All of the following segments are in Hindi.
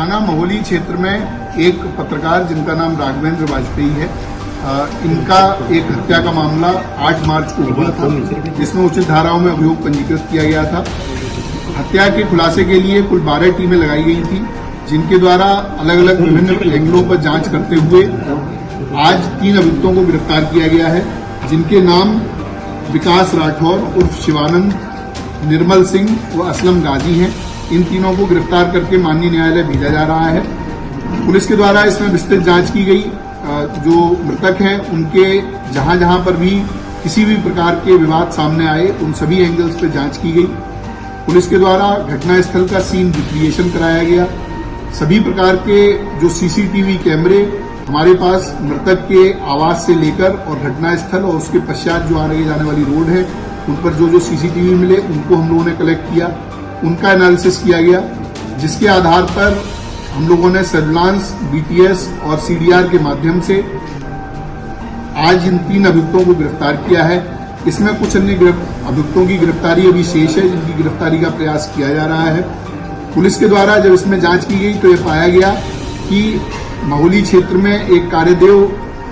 थाना महोली क्षेत्र में एक पत्रकार जिनका नाम राघवेंद्र वाजपेयी है, इनका एक हत्या का मामला 8 मार्च को हुआ था, जिसमें उचित धाराओं में अभियोग पंजीकृत किया गया था। हत्या के खुलासे के लिए कुल 12 टीमें लगाई गई थी, जिनके द्वारा अलग अलग विभिन्न एंगलों पर जांच करते हुए आज 3 अभियुक्तों को गिरफ्तार किया गया है, जिनके नाम विकास राठौर उर्फ शिवानंद, निर्मल सिंह व असलम गाजी हैं। इन तीनों को गिरफ्तार करके माननीय न्यायालय भेजा जा रहा है। पुलिस के द्वारा इसमें विस्तृत जांच की गई। जो मृतक हैं उनके जहां जहां पर भी किसी भी प्रकार के विवाद सामने आए, उन सभी एंगल्स पर जांच की गई। पुलिस के द्वारा घटनास्थल का सीन रिक्रिएशन कराया गया। सभी प्रकार के जो सीसीटीवी कैमरे हमारे पास मृतक के आवास से लेकर और घटनास्थल और उसके पश्चात जो आगे जाने वाली रोड है, उन पर जो सीसीटीवी मिले उनको हम लोगों ने कलेक्ट किया, उनका एनालिसिस किया गया, जिसके आधार पर हम लोगों ने सर्विलांस, बीटीएस और सीडीआर के माध्यम से आज इन 3 अभियुक्तों को गिरफ्तार किया है। इसमें कुछ अन्य अभियुक्तों की गिरफ्तारी अभी शेष है, जिनकी गिरफ्तारी का प्रयास किया जा रहा है। पुलिस के द्वारा जब इसमें जांच की गई तो ये पाया गया कि महोली क्षेत्र में एक कार्यदेव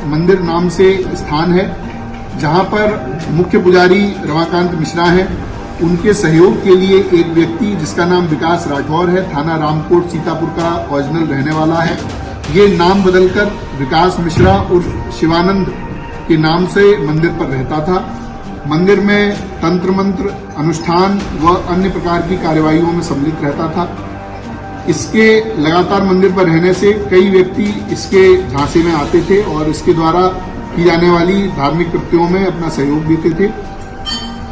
मंदिर नाम से स्थान है, जहां पर मुख्य पुजारी रमाकांत मिश्रा हैं। उनके सहयोग के लिए एक व्यक्ति जिसका नाम विकास राठौर है, थाना रामकोट सीतापुर का ओरिजिनल रहने वाला है, ये नाम बदलकर विकास मिश्रा उर्फ शिवानंद के नाम से मंदिर पर रहता था। मंदिर में तंत्र मंत्र, अनुष्ठान व अन्य प्रकार की कार्यवाहियों में सम्मिलित रहता था। इसके लगातार मंदिर पर रहने से कई व्यक्ति इसके झांसे में आते थे और इसके द्वारा की जाने वाली धार्मिक कृत्यों में अपना सहयोग देते थे।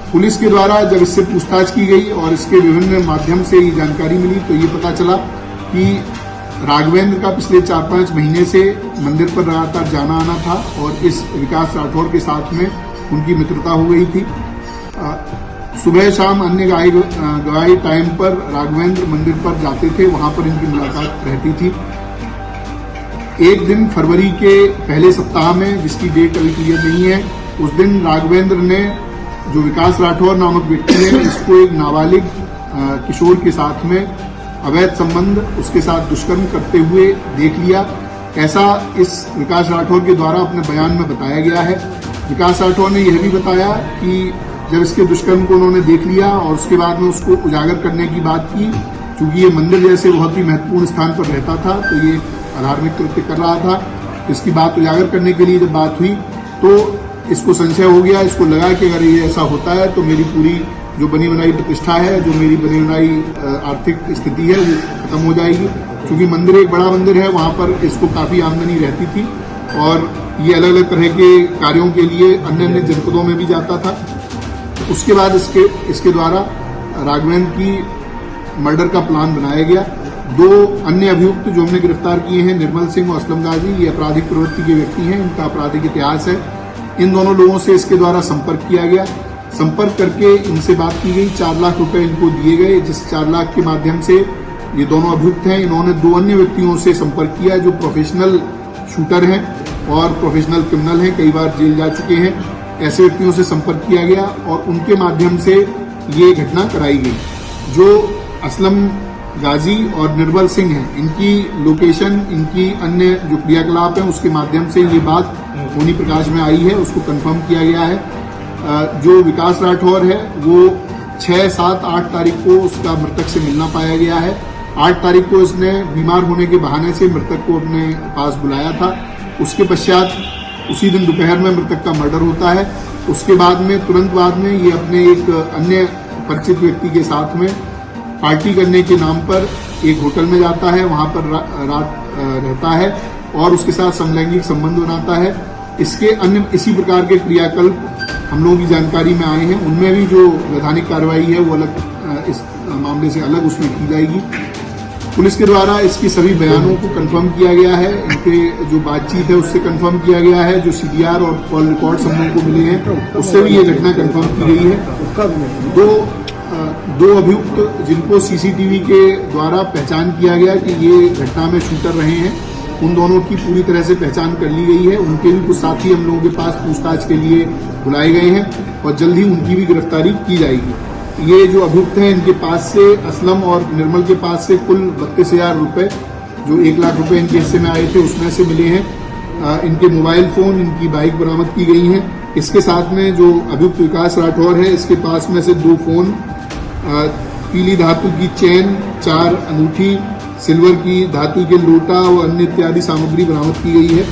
पुलिस के द्वारा जब इससे पूछताछ की गई और इसके विभिन्न माध्यम से ये जानकारी मिली तो ये पता चला कि राघवेंद्र का पिछले 4-5 महीने से मंदिर पर लगातार जाना आना था और इस विकास राठौर के साथ में उनकी मित्रता हो गई थी। सुबह शाम अन्य गवाही टाइम पर राघवेंद्र मंदिर पर जाते थे, वहां पर इनकी मुलाकात रहती थी। एक दिन फरवरी के पहले सप्ताह में, जिसकी डेट अभी क्लियर नहीं है, उस दिन राघवेंद्र ने, जो विकास राठौर नामक व्यक्ति है, इसको एक नाबालिग किशोर के साथ में अवैध संबंध, उसके साथ दुष्कर्म करते हुए देख लिया। ऐसा इस विकास राठौर के द्वारा अपने बयान में बताया गया है। विकास राठौर ने यह भी बताया कि जब इसके दुष्कर्म को उन्होंने देख लिया और उसके बाद में उसको उजागर करने की बात की, चूंकि ये मंदिर जैसे बहुत ही महत्वपूर्ण स्थान पर रहता था तो ये अधार्मिक कृत्य कर रहा था। इसकी बात उजागर करने के लिए जब बात हुई तो इसको संशय हो गया। इसको लगा कि अगर ये ऐसा होता है तो मेरी पूरी जो बनी बनाई प्रतिष्ठा है, जो मेरी बनी बनाई आर्थिक स्थिति है, वो खत्म हो जाएगी। क्योंकि मंदिर एक बड़ा मंदिर है, वहां पर इसको काफी आमदनी रहती थी और ये अलग अलग तरह के कार्यों के लिए अन्य जनपदों में भी जाता था। उसके बाद इसके द्वारा राघवेंद्र की मर्डर का प्लान बनाया गया। 2 अन्य अभियुक्त जो हमने गिरफ्तार किए हैं, निर्मल सिंह और असलम गाजी, ये आपराधिक प्रवृत्ति के व्यक्ति हैं, इनका आपराधिक इतिहास है। इन दोनों लोगों से इसके द्वारा संपर्क किया गया। संपर्क करके इनसे बात की गई, 4 लाख रुपए इनको दिए गए, जिस 4 लाख के माध्यम से ये दोनों अभियुक्त हैं, इन्होंने 2 अन्य व्यक्तियों से संपर्क किया जो प्रोफेशनल शूटर हैं और प्रोफेशनल क्रिमिनल हैं, कई बार जेल जा चुके हैं। ऐसे व्यक्तियों से संपर्क किया गया और उनके माध्यम से ये घटना कराई गई। जो असलम गाजी और निर्मल सिंह हैं, इनकी लोकेशन, इनकी अन्य जो क्रियाकलाप है, उसके माध्यम से ये बात होनी प्रकाश में आई है, उसको कंफर्म किया गया है। जो विकास राठौर है वो 6, 7, 8 तारीख को उसका मृतक से मिलना पाया गया है। 8 तारीख को इसने बीमार होने के बहाने से मृतक को अपने पास बुलाया था। उसके पश्चात उसी दिन दोपहर में मृतक का मर्डर होता है। उसके बाद में, तुरंत बाद में, ये अपने एक अन्य परिचित व्यक्ति के साथ में पार्टी करने के नाम पर एक होटल में जाता है, वहां पर रात रहता है और उसके साथ समलैंगिक संबंध बनाता है। इसके अन्य इसी प्रकार के क्रियाकल्प हम लोगों की जानकारी में आए हैं। उनमें भी जो वैधानिक कार्रवाई है वो अलग, इस मामले से अलग उसमें की जाएगी। पुलिस के द्वारा इसकी सभी बयानों को कंफर्म किया गया है, इनके जो बातचीत है उससे कंफर्म किया गया है, जो सीडीआर और कॉल रिकॉर्ड हम लोगों को मिले हैं उससे भी ये घटना कंफर्म की गई है। दो अभियुक्त जिनको सीसीटीवी के द्वारा पहचान किया गया कि ये घटना में शूटर रहे हैं, उन दोनों की पूरी तरह से पहचान कर ली गई है। उनके भी कुछ साथी हम लोगों के पास पूछताछ के लिए बुलाए गए हैं और जल्द ही उनकी भी गिरफ्तारी की जाएगी। ये जो अभियुक्त हैं इनके पास से, असलम और निर्मल के पास से कुल 32,000 रुपए जो 1 लाख रुपए इनके हिस्से में आए थे उसमें से मिले हैं। इनके मोबाइल फोन, इनकी बाइक बरामद की गई हैं। इसके साथ में जो अभियुक्त विकास राठौर है, इसके पास में से 2 फोन, पीली धातु की चेन, 4 अंगूठी, सिल्वर की धातु के लोटा और अन्य इत्यादि सामग्री बरामद की गई है।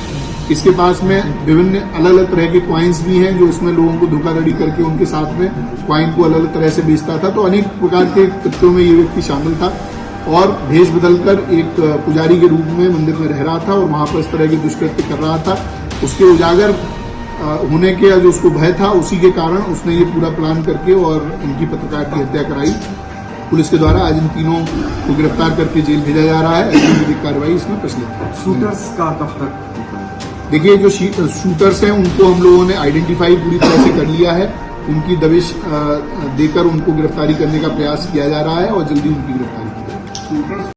इसके पास में विभिन्न अलग अलग तरह के क्वाइंस भी हैं जो इसमें लोगों को धोखाधड़ी करके उनके साथ में क्वाइन को अलग अलग तरह से बेचता था। तो अनेक प्रकार के कृत्यों में ये व्यक्ति शामिल था और भेष बदलकर एक पुजारी के रूप में मंदिर में रह रहा था और वहां पर इस तरह के दुष्कृत्य कर रहा था। उसके उजागर होने के जो उसको भय था, उसी के कारण उसने ये पूरा प्लान करके और इनकी पत्रकार की हत्या कराई। पुलिस के द्वारा आज इन तीनों को गिरफ्तार करके जेल भेजा जा रहा है। ऐसी विधिक कार्रवाई इसमें प्रचलित है। शूटर्स का कब तक? देखिए, जो शूटर्स हैं उनको हम लोगों ने आइडेंटिफाई पूरी तरह से कर लिया है। उनकी दबिश देकर उनको गिरफ्तारी करने का प्रयास किया जा रहा है और जल्दी उनकी गिरफ्तारी की जाएगी।